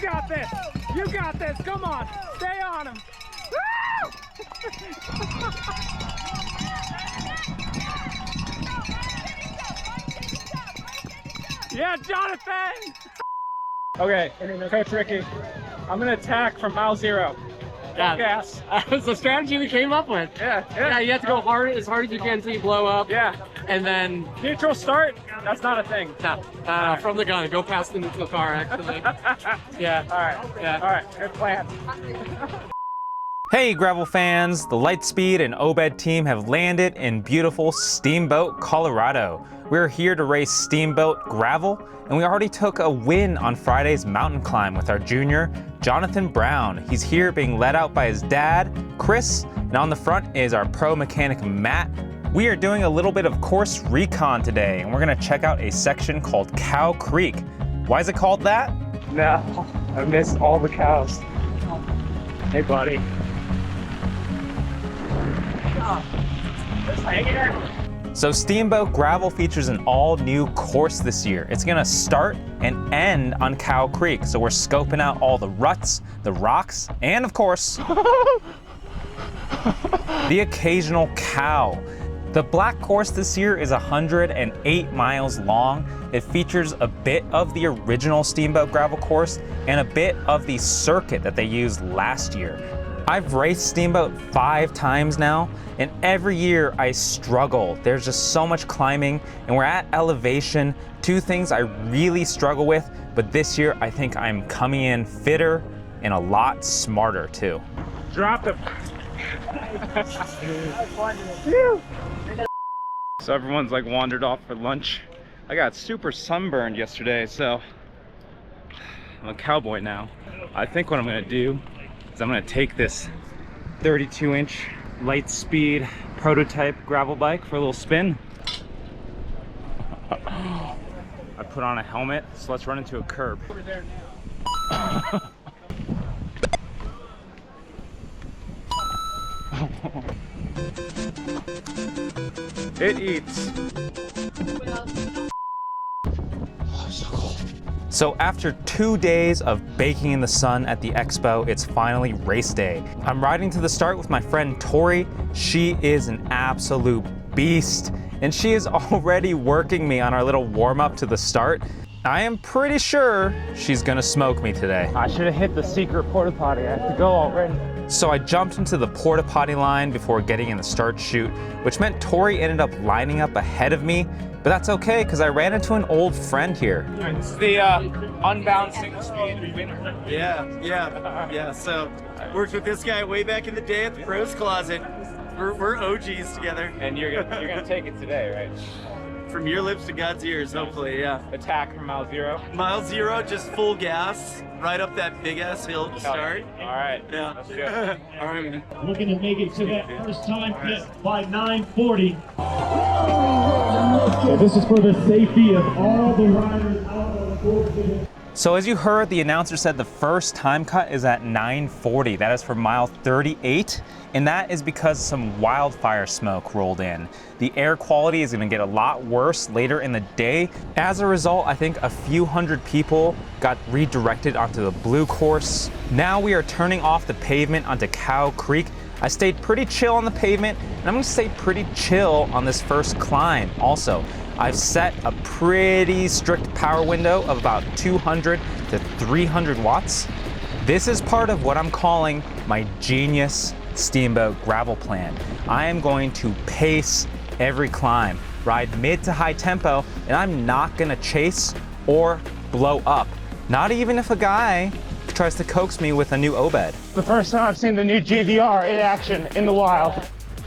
got this. You got this. Come on. Stay on him. Yeah, Jonathan. Okay, Coach Ricky, I'm gonna attack from mile 0. Yeah, Gas. That's the strategy we came up with. Yeah, You have to go hard as you can until you blow up. Yeah. And then Neutral start, that's not a thing. no, from the gun, go past into the car actually. Yeah. All right. Yeah. All right. Good plan. Hey gravel fans, the Litespeed and Obed team have landed in beautiful Steamboat, Colorado. We're here to race Steamboat Gravel, and we already took a win on Friday's mountain climb with our junior, Jonathan Brown. He's here being led out by his dad, Chris, and on the front is our pro mechanic, Matt. We are doing a little bit of course recon today, and we're gonna check out a section called Cow Creek. Why is it called that? No, I missed all the cows. Hey, buddy. Just hanging out. So Steamboat Gravel features an all-new course this year. It's gonna start and end on Cow Creek. So we're scoping out all the ruts, the rocks, and of course, the occasional cow. The black course this year is 108 miles long. It features a bit of the original Steamboat Gravel course and a bit of the circuit that they used last year. I've raced Steamboat 5 times now, and every year I struggle. There's just so much climbing, and we're at elevation. 2 things I really struggle with, but this year I think I'm coming in fitter and a lot smarter too. Drop him. So everyone's like wandered off for lunch. I got super sunburned yesterday, so I'm a cowboy now. I think what I'm gonna do is I'm gonna take this 32-inch Litespeed prototype gravel bike for a little spin. I put on a helmet, so let's run into a curb. Over there now. It eats. So after 2 days of baking in the sun at the expo, it's finally race day. I'm riding to the start with my friend Tori. She is an absolute beast, and she is already working me on our little warm up to the start. I am pretty sure she's gonna smoke me today. I should have hit the secret porta potty. I have to go already. So I jumped into the porta potty line before getting in the start chute, which meant Tori ended up lining up ahead of me, but that's okay because I ran into an old friend here. It's the unbound single speed winner. Yeah. So worked with this guy way back in the day at the Pros Closet. We're OGs together. And you're gonna take it today, right? From your lips to God's ears, hopefully, yeah. Attack from mile 0. Mile 0, just full gas, right up that big ass hill to start. All right. Yeah. Let's do it. All right, man. Looking to make it to that first time fit by 9:40. So this is for the safety of all the riders out on the course. So as you heard, the announcer said the first time cut is at 9:40. That is for mile 38, and that is because some wildfire smoke rolled in. The air quality is gonna get a lot worse later in the day. As a result, I think a few hundred people got redirected onto the blue course. Now we are turning off the pavement onto Cow Creek. I stayed pretty chill on the pavement, and I'm gonna stay pretty chill on this first climb also. I've set a pretty strict power window of about 200 to 300 watts. This is part of what I'm calling my genius Steamboat gravel plan. I am going to pace every climb, ride mid to high tempo, and I'm not gonna chase or blow up. Not even if a guy tries to coax me with a new Obed. The first time I've seen the new GVR in action in the wild.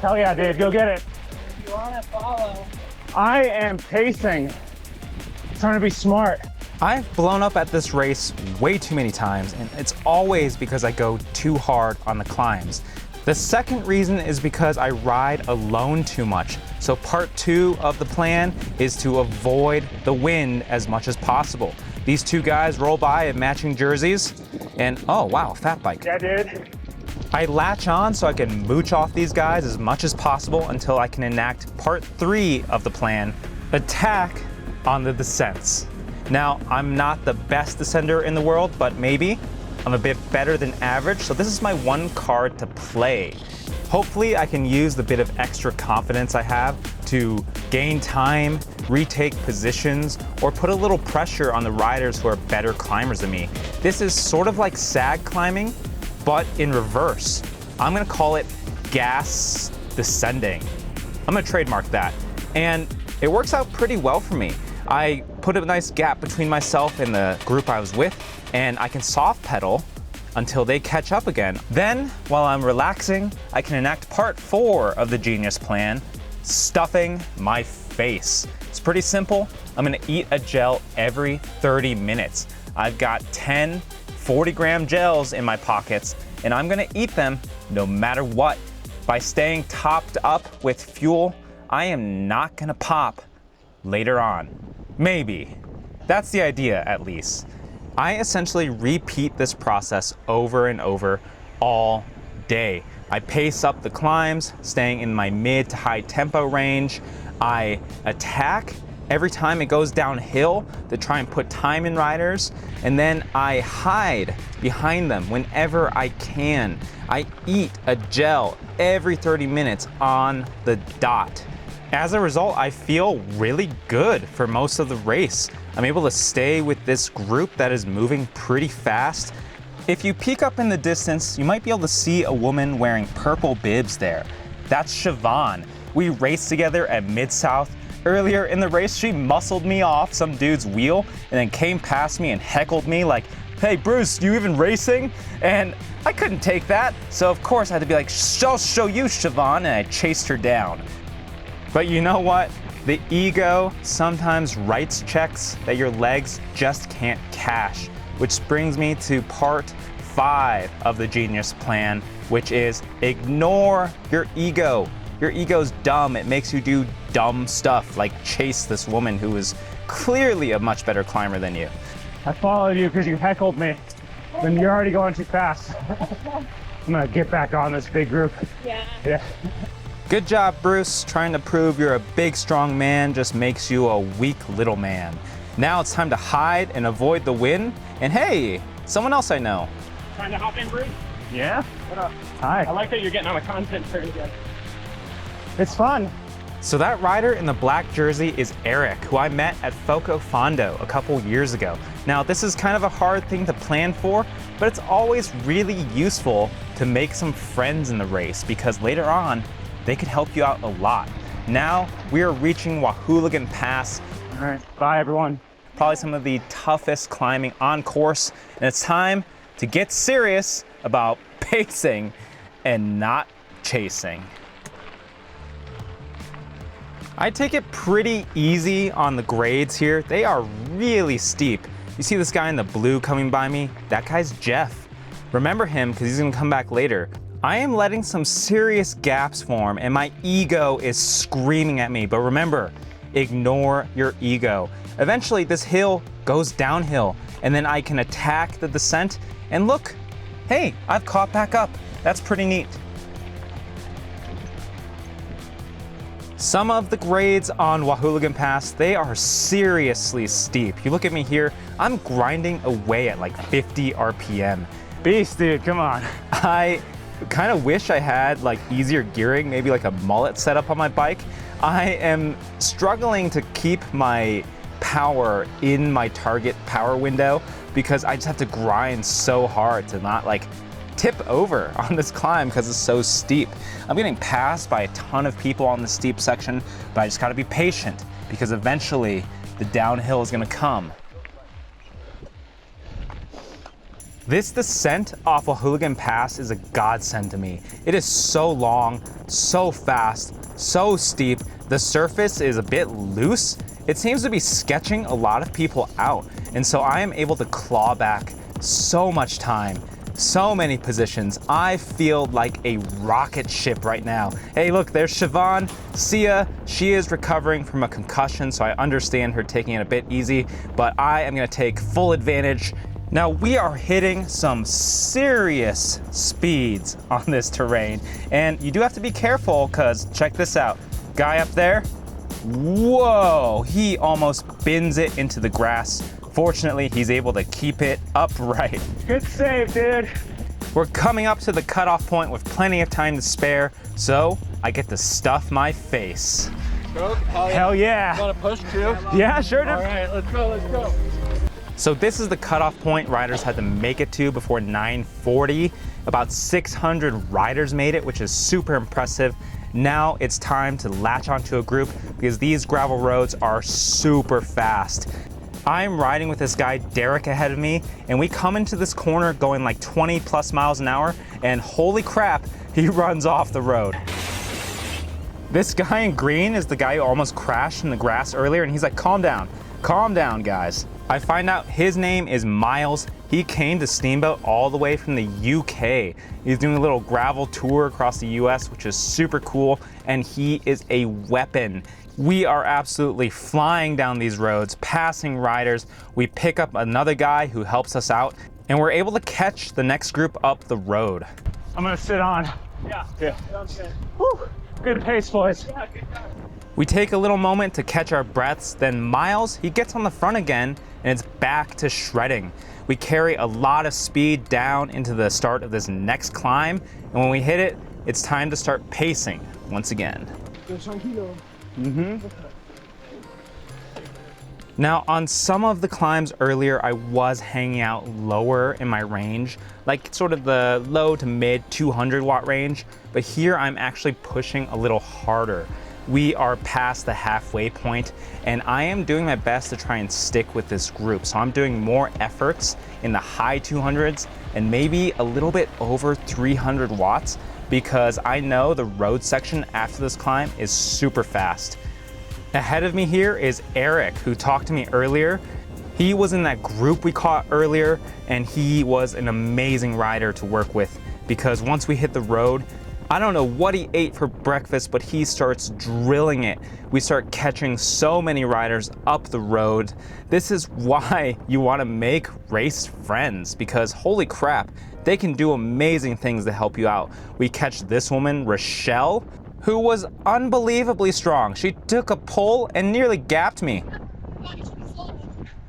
Hell yeah, dude, go get it. You wanna follow? I am pacing, trying to be smart. I've blown up at this race way too many times, and it's always because I go too hard on the climbs. The second reason is because I ride alone too much. So part 2 of the plan is to avoid the wind as much as possible. These 2 guys roll by in matching jerseys, and oh wow, fat bike. Yeah, dude. I latch on so I can mooch off these guys as much as possible until I can enact part 3 of the plan, attack on the descents. Now, I'm not the best descender in the world, but maybe I'm a bit better than average, so this is my one card to play. Hopefully I can use the bit of extra confidence I have to gain time, retake positions, or put a little pressure on the riders who are better climbers than me. This is sort of like sag climbing, but in reverse. I'm gonna call it gas descending. I'm gonna trademark that. And it works out pretty well for me. I put a nice gap between myself and the group I was with, and I can soft pedal until they catch up again. Then, while I'm relaxing, I can enact part 4 of the genius plan, stuffing my face. It's pretty simple. I'm gonna eat a gel every 30 minutes. I've got 10 40-gram gels in my pockets, and I'm gonna eat them no matter what. By staying topped up with fuel, I am not gonna pop later on. Maybe. That's the idea, at least. I essentially repeat this process over and over all day. I pace up the climbs, staying in my mid to high tempo range. I attack every time it goes downhill to try and put time in riders, and then I hide behind them whenever I can. I eat a gel every 30 minutes on the dot. As a result, I feel really good for most of the race. I'm able to stay with this group that is moving pretty fast. If you peek up in the distance, you might be able to see a woman wearing purple bibs there. That's Siobhan. We raced together at Mid-South. Earlier in the race, she muscled me off some dude's wheel and then came past me and heckled me like, "Hey Bruce, you even racing?" And I couldn't take that. So of course I had to be like, "I'll show you, Siobhan," and I chased her down. But you know what? The ego sometimes writes checks that your legs just can't cash, which brings me to part 5 of the genius plan, which is ignore your ego. Your ego's dumb. It makes you do dumb stuff like chase this woman who is clearly a much better climber than you. I followed you because you heckled me. Then you're already going too fast. I'm gonna get back on this big group. Yeah. Good job, Bruce. Trying to prove you're a big, strong man just makes you a weak little man. Now it's time to hide and avoid the wind. And hey, someone else I know. Trying to hop in, Bruce? Yeah? What up? Hi. I like that you're getting on the content train again. It's fun. So that rider in the black jersey is Eric, who I met at Foco Fondo a couple years ago. Now, this is kind of a hard thing to plan for, but it's always really useful to make some friends in the race because later on, they could help you out a lot. Now, we are reaching Wahouligan Pass. All right, bye everyone. Probably some of the toughest climbing on course, and it's time to get serious about pacing and not chasing. I take it pretty easy on the grades here. They are really steep. You see this guy in the blue coming by me? That guy's Jeff. Remember him because he's gonna come back later. I am letting some serious gaps form and my ego is screaming at me, but remember, ignore your ego. Eventually this hill goes downhill and then I can attack the descent and look, hey, I've caught back up. That's pretty neat. Some of the grades on Wahouligan Pass, they are seriously steep. You look at me here, I'm grinding away at like 50 RPM. Beast, dude, come on. I kind of wish I had like easier gearing, maybe like a mullet setup on my bike. I am struggling to keep my power in my target power window because I just have to grind so hard to not like tip over on this climb because it's so steep. I'm getting passed by a ton of people on the steep section, but I just gotta be patient because eventually the downhill is gonna come. This descent off Wahouligan Pass is a godsend to me. It is so long, so fast, so steep. The surface is a bit loose. It seems to be sketching a lot of people out. And so I am able to claw back so much time, so many positions. I feel like a rocket ship right now. Hey, look, there's Siobhan. Sia, she is recovering from a concussion, so I understand her taking it a bit easy, but I am gonna take full advantage. Now we are hitting some serious speeds on this terrain, and you do have to be careful because check this out. Guy up there, whoa, he almost bins it into the grass Fortunately, he's able to keep it upright. Good save, dude. We're coming up to the cutoff point with plenty of time to spare, so I get to stuff my face. Hell yeah. Want to push too? Yeah, sure do. All right, let's go, let's go. So this is the cutoff point riders had to make it to before 9:40. About 600 riders made it, which is super impressive. Now it's time to latch onto a group because these gravel roads are super fast. I'm riding with this guy, Derek, ahead of me, and we come into this corner going like 20 plus miles an hour, and holy crap, he runs off the road. This guy in green is the guy who almost crashed in the grass earlier, and he's like, calm down, guys. I find out his name is Miles. He came to Steamboat all the way from the UK. He's doing a little gravel tour across the US, which is super cool, and he is a weapon. We are absolutely flying down these roads, passing riders. We pick up another guy who helps us out, and we're able to catch the next group up the road. I'm gonna sit on. Yeah. Sounds good. Whew. Good pace, boys. Yeah, good job. We take a little moment to catch our breaths, then Miles, he gets on the front again, and it's back to shredding. We carry a lot of speed down into the start of this next climb, and when we hit it, it's time to start pacing once again. Now, on some of the climbs earlier, I was hanging out lower in my range, like sort of the low to mid 200 watt range, but here I'm actually pushing a little harder. We are past the halfway point, and I am doing my best to try and stick with this group. So I'm doing more efforts in the high 200s and maybe a little bit over 300 watts because I know the road section after this climb is super fast. Ahead of me here is Eric, who talked to me earlier. He was in that group we caught earlier, and he was an amazing rider to work with because once we hit the road, I don't know what he ate for breakfast, but he starts drilling it. We start catching so many riders up the road. This is why you want to make race friends, because holy crap, they can do amazing things to help you out. We catch this woman, Rochelle, who was unbelievably strong. She took a pull and nearly gapped me.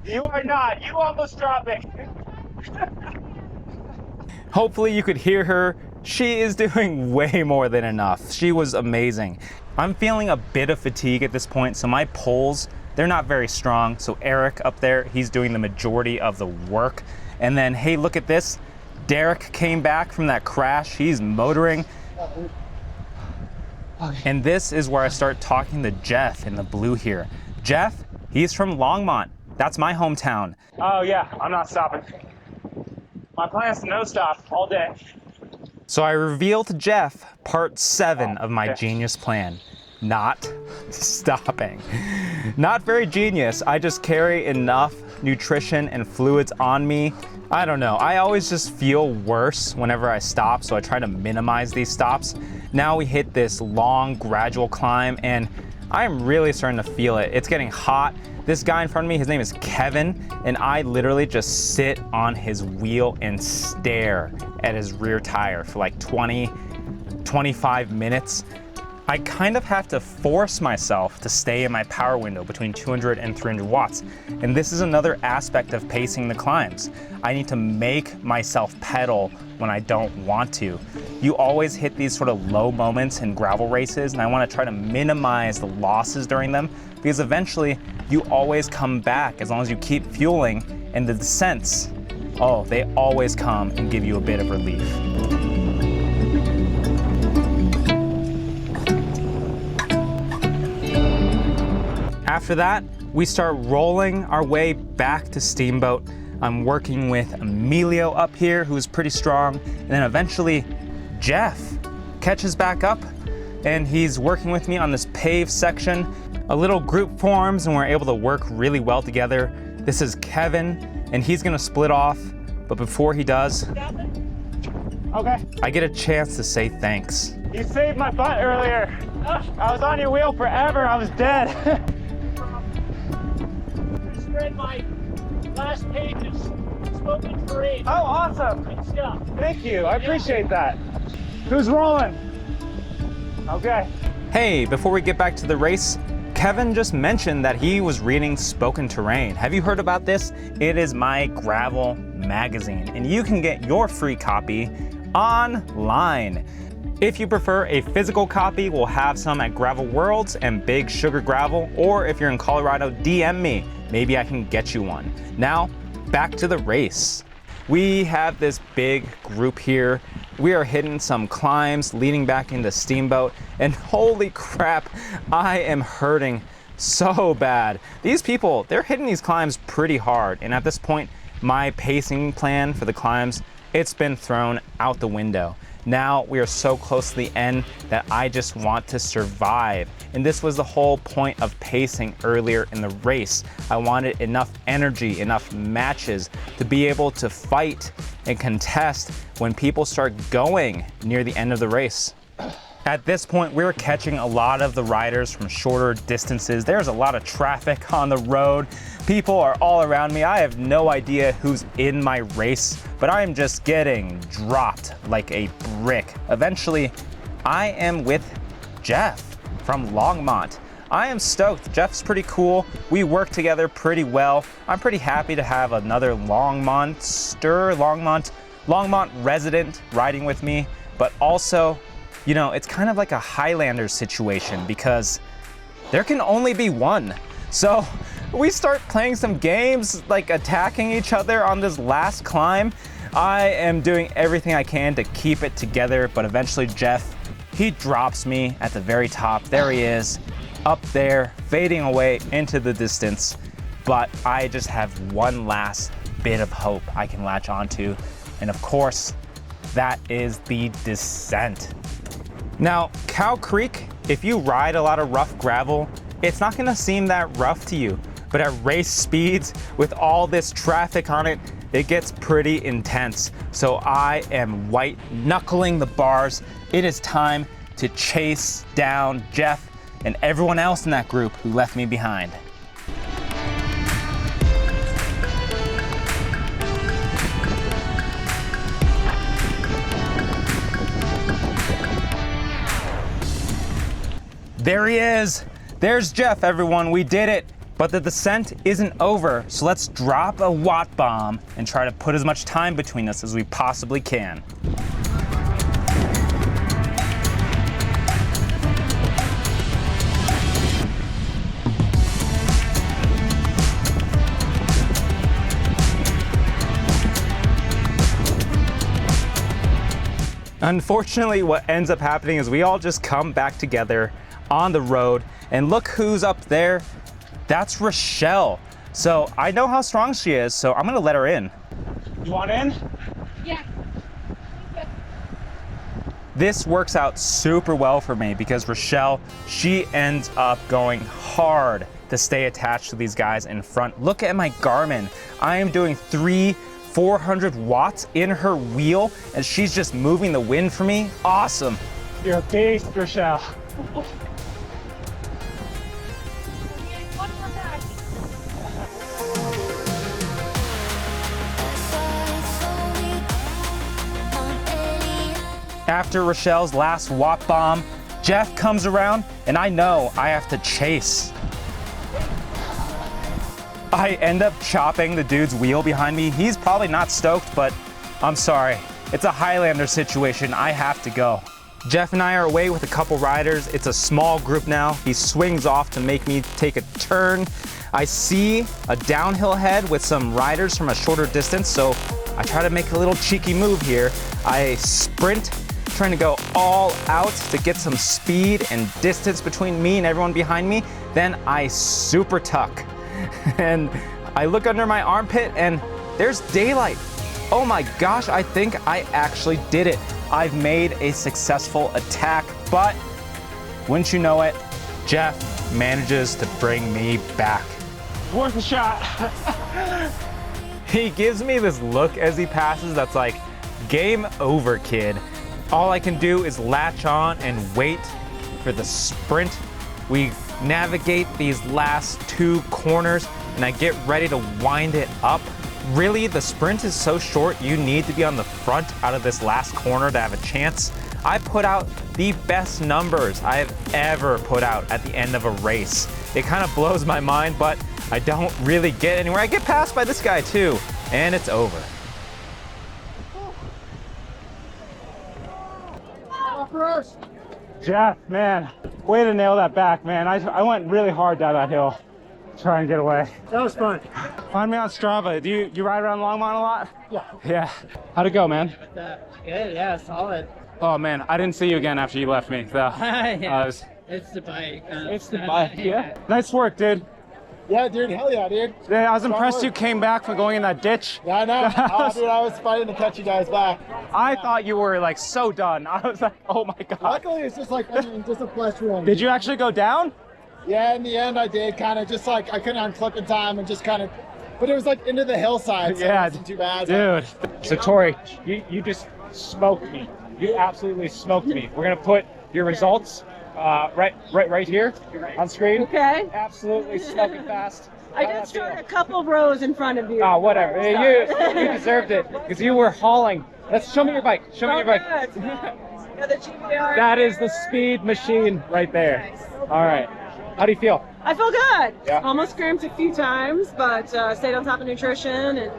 You are not. You almost dropped me. Hopefully you could hear her. She is doing way more than enough. She was amazing. I'm feeling a bit of fatigue at this point, so my pulls, they're not very strong. So Eric up there, he's doing the majority of the work. And then, hey, look at this. Derek came back from that crash. He's motoring. And this is where I start talking to Jeff in the blue here. Jeff, he's from Longmont. That's my hometown. Oh yeah, I'm not stopping. My plan is to no stop all day. So I reveal to Jeff part 7 of my genius plan. Not stopping. Not very genius. I just carry enough nutrition and fluids on me. I don't know. I always just feel worse whenever I stop, so I try to minimize these stops. Now we hit this long, gradual climb, and I'm really starting to feel it. It's getting hot. This guy in front of me, his name is Kevin, and I literally just sit on his wheel and stare at his rear tire for like 20, 25 minutes. I kind of have to force myself to stay in my power window between 200 and 300 watts. And this is another aspect of pacing the climbs. I need to make myself pedal when I don't want to. You always hit these sort of low moments in gravel races, and I want to try to minimize the losses during them because eventually you always come back as long as you keep fueling, and the descents, oh, they always come and give you a bit of relief. After that, we start rolling our way back to Steamboat. I'm working with Emilio up here, who's pretty strong, and then eventually Jeff catches back up, and he's working with me on this paved section. A little group forms, and we're able to work really well together. This is Kevin, and he's gonna split off, but before he does, Okay. I get a chance to say thanks. You saved my butt earlier. I was on your wheel forever. I was dead. Read my last pages. Spoken parade. Oh, awesome. Good stuff. Thank you. I appreciate that. Who's rolling? Okay. Hey, before we get back to the race, Kevin just mentioned that he was reading Spoken Terrain. Have you heard about this? It is my gravel magazine, and you can get your free copy online. If you prefer a physical copy, we'll have some at Gravel Worlds and Big Sugar Gravel, or if you're in Colorado, DM me. Maybe I can get you one. Now, back to the race. We have this big group here. We are hitting some climbs leading back into Steamboat, and holy crap, I am hurting so bad. These people, they're hitting these climbs pretty hard, and at this point, my pacing plan for the climbs, it's been thrown out the window. Now we are so close to the end that I just want to survive. And this was the whole point of pacing earlier in the race. I wanted enough energy, enough matches to be able to fight and contest when people start going near the end of the race. At this point, we're catching a lot of the riders from shorter distances. There's a lot of traffic on the road. People are all around me. I have no idea who's in my race, but I am just getting dropped like a brick. Eventually, I am with Jeff from Longmont. I am stoked. Jeff's pretty cool. We work together pretty well. I'm pretty happy to have another Longmont resident riding with me, but also, you know, it's kind of like a Highlander situation because there can only be one. So we start playing some games, like attacking each other on this last climb. I am doing everything I can to keep it together, but eventually Jeff, he drops me at the very top. There he is, up there, fading away into the distance. But I just have one last bit of hope I can latch onto. And of course, that is the descent. Now, Cow Creek, if you ride a lot of rough gravel, it's not gonna seem that rough to you. But at race speeds, with all this traffic on it, it gets pretty intense. So I am white knuckling the bars. It is time to chase down Jeff and everyone else in that group who left me behind. There he is. There's Jeff, everyone. We did it. But the descent isn't over, so let's drop a watt bomb and try to put as much time between us as we possibly can. Unfortunately, what ends up happening is we all just come back together on the road, and look who's up there. That's Rochelle. So I know how strong she is, so I'm gonna let her in. You want in? Yeah. This works out super well for me because Rochelle, she ends up going hard to stay attached to these guys in front. Look at my Garmin. I am doing 400 watts in her wheel, and she's just moving the wind for me. Awesome. You're a beast, Rochelle. After Rochelle's last watt bomb, Jeff comes around, and I know I have to chase. I end up chopping the dude's wheel behind me. He's probably not stoked, but I'm sorry. It's a Highlander situation. I have to go. Jeff and I are away with a couple riders. It's a small group now. He swings off to make me take a turn. I see a downhill head with some riders from a shorter distance, so I try to make a little cheeky move here. I sprint, trying to go all out to get some speed and distance between me and everyone behind me. Then I super tuck. And I look under my armpit and there's daylight. Oh my gosh, I think I actually did it. I've made a successful attack, but wouldn't you know it, Jeff manages to bring me back. Worth a shot. He gives me this look as he passes that's like, game over, kid. All I can do is latch on and wait for the sprint. We navigate these last two corners and I get ready to wind it up. Really, the sprint is so short, you need to be on the front out of this last corner to have a chance. I put out the best numbers I have ever put out at the end of a race. It kind of blows my mind, but I don't really get anywhere. I get passed by this guy too, and it's over. Jeff, man, way to nail that back, man. I went really hard down that hill, trying to get away. That was fun. Find me on Strava. Do you ride around Longmont a lot? Yeah. Yeah. How'd it go, man? Good, yeah, solid. Oh man, I didn't see you again after you left me. So Yeah. It's the bike. it's the bike. Yeah. Nice work, dude. Yeah, dude, hell yeah, dude. Yeah, I was impressed you came back from going in that ditch. Yeah, I know. Oh, dude, I was fighting to catch you guys back. I thought you were like so done. I was like, oh my god. Luckily, it's just like, I mean, just a flesh wound. Did you actually go down? Yeah, in the end, I did kind of just like, I couldn't unclip in time and just kind of, but it was like into the hillside, so Yeah, it wasn't too bad. Dude. So Tori, you just smoked me. You absolutely smoked me. We're gonna put your results right here on screen. Okay. Absolutely smoking fast. I did start a couple rows in front of you. Oh, whatever. You deserved it because you were hauling. Let's show me your bike. Show me your bike. Yeah, the GVR. That is the speed machine right there. All right. How do you feel? I feel good. Yeah. Almost cramped a few times, but stayed on top of nutrition and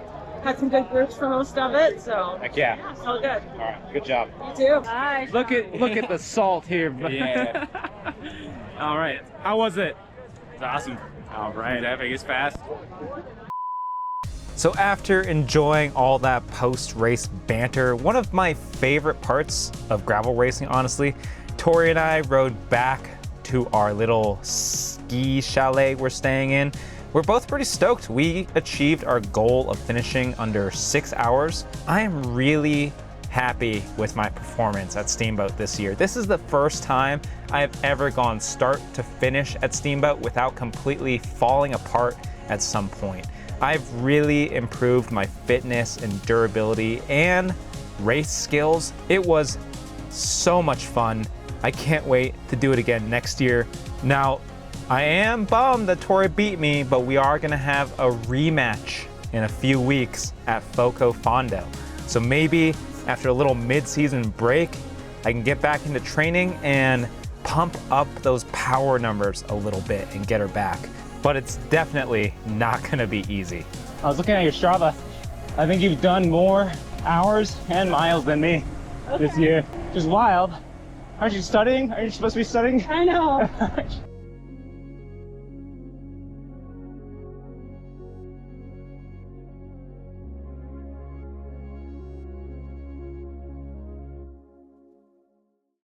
had some good groups for most of it. So Heck yeah. felt good. All right. Good job. You too. Bye. Look at the salt here. Yeah. All right. How was it? It's awesome. All right. That is fast. So after enjoying all that post-race banter, one of my favorite parts of gravel racing, honestly, Tori and I rode back to our little ski chalet we're staying in. We're both pretty stoked. We achieved our goal of finishing under 6 hours. I am really happy with my performance at Steamboat this year. This is the first time I've ever gone start to finish at Steamboat without completely falling apart at some point. I've really improved my fitness and durability and race skills. It was so much fun. I can't wait to do it again next year. Now, I am bummed that Tori beat me, but we are gonna have a rematch in a few weeks at Foco Fondo. So maybe after a little mid-season break, I can get back into training and pump up those power numbers a little bit and get her back. But it's definitely not gonna be easy. I was looking at your Strava. I think you've done more hours and miles than me this year. Just wild. Aren't you studying? Are you supposed to be studying? I know.